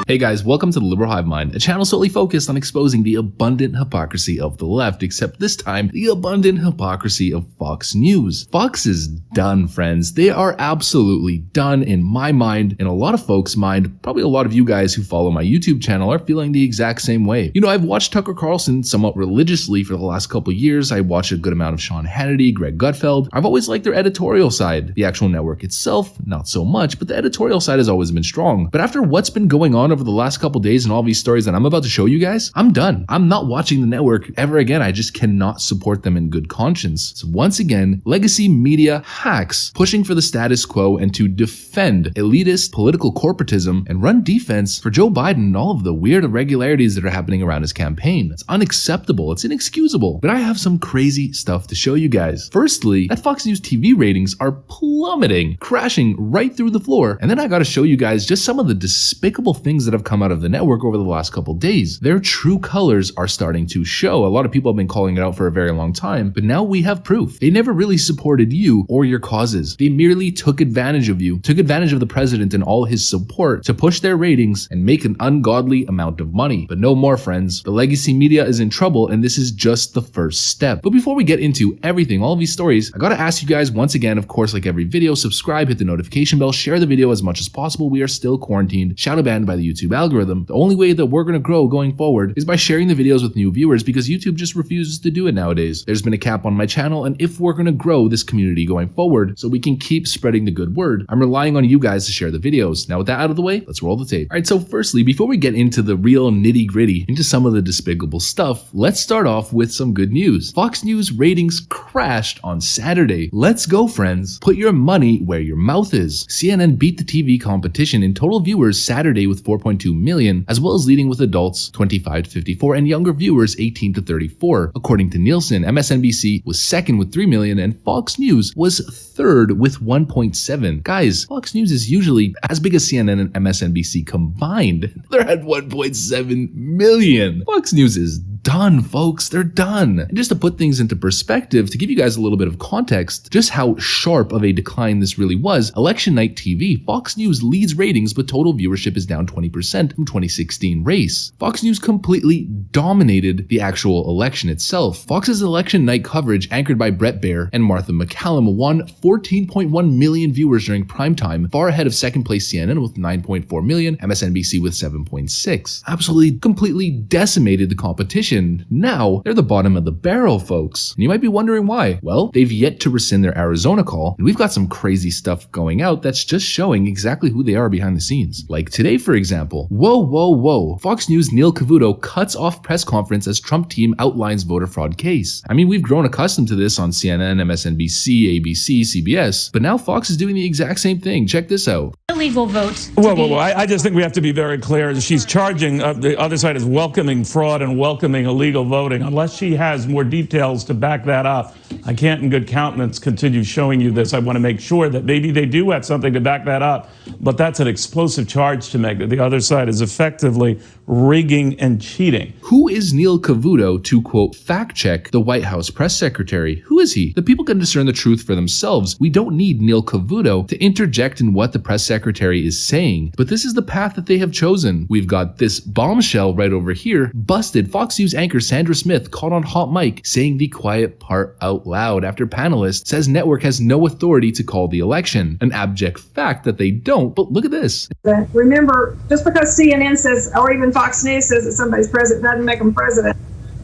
Hey guys, welcome to the Liberal Hivemind, a channel solely focused on exposing the abundant hypocrisy of the left, except this time, the abundant hypocrisy of Fox News. Fox is done, friends. They are absolutely done in my mind, in a lot of folks' mind. Probably a lot of you guys who follow my YouTube channel are feeling the exact same way. You know, I've watched Tucker Carlson somewhat religiously for the last couple years. I watched a good amount of Sean Hannity, Greg Gutfeld. I've always liked their editorial side. The actual network itself, not so much, but the editorial side has always been strong. But after what's been going on over the last couple days and all these stories that I'm about to show you guys, I'm done. I'm not watching the network ever again. I just cannot support them in good conscience. So once again, legacy media hacks pushing for the status quo and to defend elitist political corporatism and run defense for Joe Biden and all of the weird irregularities that are happening around his campaign. It's unacceptable. It's inexcusable. But I have some crazy stuff to show you guys. Firstly, that Fox News TV ratings are plummeting, crashing right through the floor. And then I got to show you guys just some of the despicable things that have come out of the network over the last couple days. Their true colors are starting to show. A lot of people have been calling it out for a very long time, but now we have proof. They never really supported you or your causes. They merely took advantage of you, took advantage of the president and all his support to push their ratings and make an ungodly amount of money. But no more, friends. The legacy media is in trouble, and this is just the first step. But before we get into everything, all of these stories, I gotta ask you guys once again, of course, like every video, subscribe, hit the notification bell, share the video as much as possible. We are still quarantined, shadow banned by the YouTube algorithm. The only way that we're gonna grow going forward is by sharing the videos with new viewers, because YouTube just refuses to do it nowadays. There's been a cap on my channel, and if we're gonna grow this community going forward so we can keep spreading the good word, I'm relying on you guys to share the videos. Now with that out of the way, let's roll the tape. Alright, so firstly, before we get into the real nitty gritty, into some of the despicable stuff, let's start off with some good news. Fox News ratings crashed on Saturday. Let's go, friends. Put your money where your mouth is. CNN beat the TV competition in total viewers Saturday with 4.2 million, as well as leading with adults 25 to 54 and younger viewers 18 to 34. According to Nielsen, MSNBC was second with 3 million and Fox News was third with 1.7. Guys, Fox News is usually as big as CNN and MSNBC combined. They're at 1.7 million. Fox News is done, folks. They're done. And just to put things into perspective, to give you guys a little bit of context, just how sharp of a decline this really was, election night TV, Fox News leads ratings, but total viewership is down 20% from 2016 race. Fox News completely dominated the actual election itself. Fox's election night coverage, anchored by Brett Baer and Martha McCallum, won 14.1 million viewers during primetime, far ahead of second place CNN with 9.4 million, MSNBC with 7.6. Absolutely, completely decimated the competition. Now, they're the bottom of the barrel, folks. And you might be wondering why. Well, they've yet to rescind their Arizona call, and we've got some crazy stuff going out that's just showing exactly who they are behind the scenes. Like today, for example. Whoa. Fox News' Neil Cavuto cuts off press conference as Trump team outlines voter fraud case. I mean, we've grown accustomed to this on CNN, MSNBC, ABC, CBS, but now Fox is doing the exact same thing. Check this out. Illegal vote. Whoa. I just think we have to be very clear. She's charging, the other side is welcoming fraud and welcoming illegal voting. Unless she has more details to back that up, I can't in good countenance continue showing you this. I want to make sure that maybe they do have something to back that up, but that's an explosive charge to make, that the other side is effectively rigging and cheating. Who is Neil Cavuto to, quote, fact check the White House press secretary? Who is he? The people can discern the truth for themselves. We don't need Neil Cavuto to interject in what the press secretary is saying. But this is the path that they have chosen. We've got this bombshell right over here. Busted. Fox News anchor Sandra Smith caught on hot mic saying the quiet part out loud after panelist says network has no authority to call the election. An abject fact that they don't, but look at this. Remember, just because CNN says, or even Fox News says that somebody's president doesn't make them president.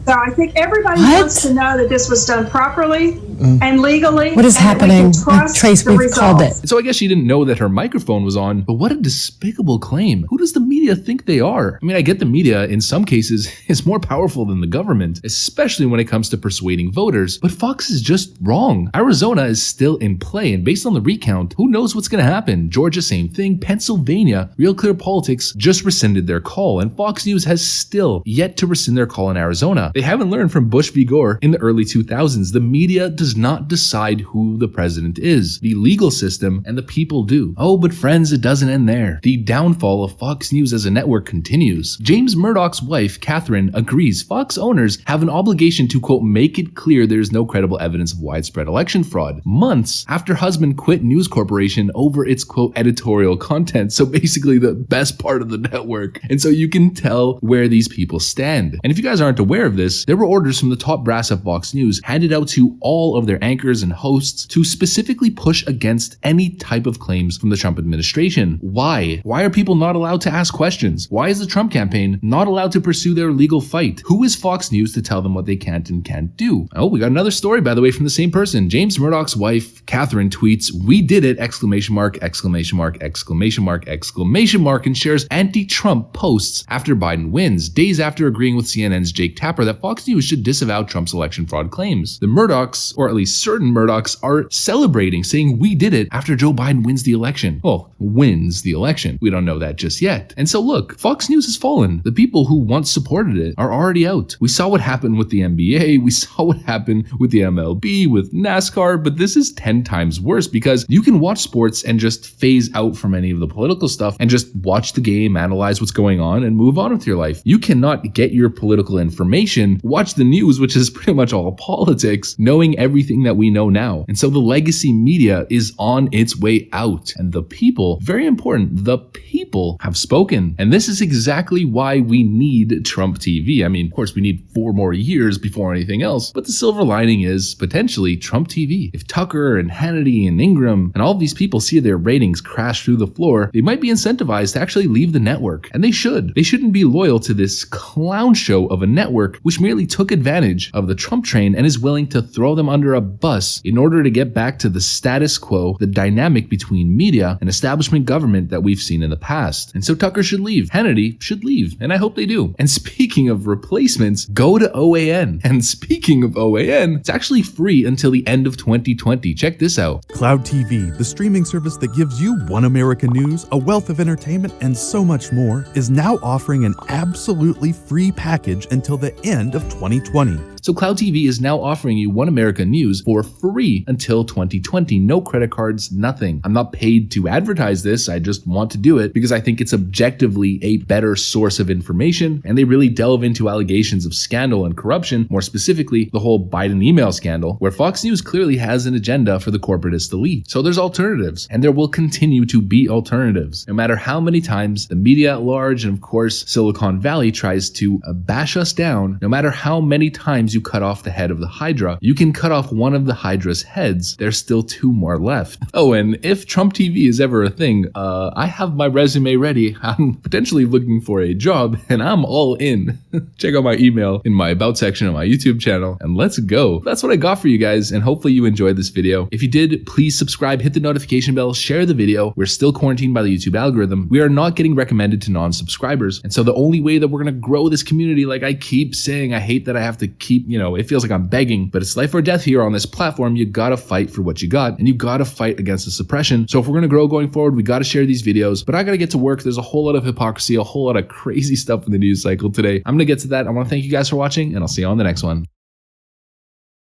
So I think everybody wants to know that this was done properly and legally. What is happening? Trace, we've called it. So I guess she didn't know that her microphone was on, but what a despicable claim. Who does the media think they are? I mean, I get the media in some cases is more powerful than the government, especially when it comes to persuading voters, but Fox is just wrong. Arizona is still in play, and based on the recount, who knows what's going to happen? Georgia, same thing. Pennsylvania, Real Clear Politics just rescinded their call, and Fox News has still yet to rescind their call in Arizona. They haven't learned from Bush v. Gore in the early 2000s. The media does not decide who the president is. The legal system and the people do. Oh, but friends, it doesn't end there. The downfall of Fox News as a network continues. James Murdoch's wife, Catherine, agrees Fox owners have an obligation to, quote, make it clear there is no credible evidence of widespread election fraud. Months after husband quit News Corporation over its, quote, editorial content. So basically the best part of the network. And so you can tell where these people stand. And if you guys aren't aware of this, there were orders from the top brass at Fox News handed out to all of their anchors and hosts to specifically push against any type of claims from the Trump administration. Why? Why are people not allowed to ask questions? Why is the Trump campaign not allowed to pursue their legal fight? Who is Fox News to tell them what they can't and can't do? Oh, we got another story, by the way, from the same person. James Murdoch's wife, Catherine, tweets, "We did it!" Exclamation mark, exclamation mark, exclamation mark, exclamation mark, and shares anti-Trump posts after Biden wins, days after agreeing with CNN's Jake Tapper that Fox News should disavow Trump's election fraud claims. The Murdochs, or at least certain Murdochs, are celebrating, saying we did it after Joe Biden wins the election. Well, wins the election. We don't know that just yet. And so look, Fox News has fallen. The people who once supported it are already out. We saw what happened with the NBA. We saw what happened with the MLB, with NASCAR, but this is 10 times worse because you can watch sports and just phase out from any of the political stuff and just watch the game, analyze what's going on, and move on with your life. You cannot get your political information, watch the news, which is pretty much all politics, knowing everything that we know now. And so the legacy media is on its way out. And the people, very important, the people have spoken. And this is exactly why we need Trump TV. I mean, of course, we need 4 more years before anything else, but the silver lining is potentially Trump TV. If Tucker and Hannity and Ingram and all of these people see their ratings crash through the floor, they might be incentivized to actually leave the network. And they should. They shouldn't be loyal to this clown show of a network which merely took advantage of the Trump train and is willing to throw them under a bus in order to get back to the status quo, the dynamic between media and establishment government that we've seen in the past. And so Tucker should leave. Hannity should leave. And I hope they do. And speaking of replacements, go to OAN. And speaking of OAN, it's actually free until the end of 2020. Check this out. Cloud TV, the streaming service that gives you One American News, a wealth of entertainment, and so much more, is now offering an absolutely free package until the end of 2020. So Cloud TV is now offering you One American News for free until 2020. No credit cards, nothing. I'm not paid to advertise this. I just want to do it because I think it's objectively a better source of information, and they really delve into allegations of scandal and corruption, more specifically the whole Biden email scandal, where Fox News clearly has an agenda for the corporatist elite. So there's alternatives, and there will continue to be alternatives. No matter how many times the media at large and of course Silicon Valley tries to bash us down, no matter how many times you cut off the head of the Hydra, you can cut off one of the Hydra's heads. There's still 2 more left. Oh, and if Trump TV is ever a thing, I have my resume ready. I'm potentially looking for a job, and I'm all in. Check out my email in my About section on my YouTube channel, and let's go. That's what I got for you guys, and hopefully you enjoyed this video. If you did, please subscribe, hit the notification bell, share the video. We're still quarantined by the YouTube algorithm. We are not getting recommended to non-subscribers, and so the only way that we're gonna grow this community, like I keep saying, I hate that I have to keep, it feels like I'm begging, but it's life or death here on this platform. You gotta fight for what you got, and you gotta fight against the suppression. So if we're gonna grow going forward, we gotta share these videos, but I gotta get to work. There's a whole lot of hypocrisy, a whole lot of crazy stuff in the news cycle today. I'm gonna get to that. I wanna thank you guys for watching, and I'll see you on the next one.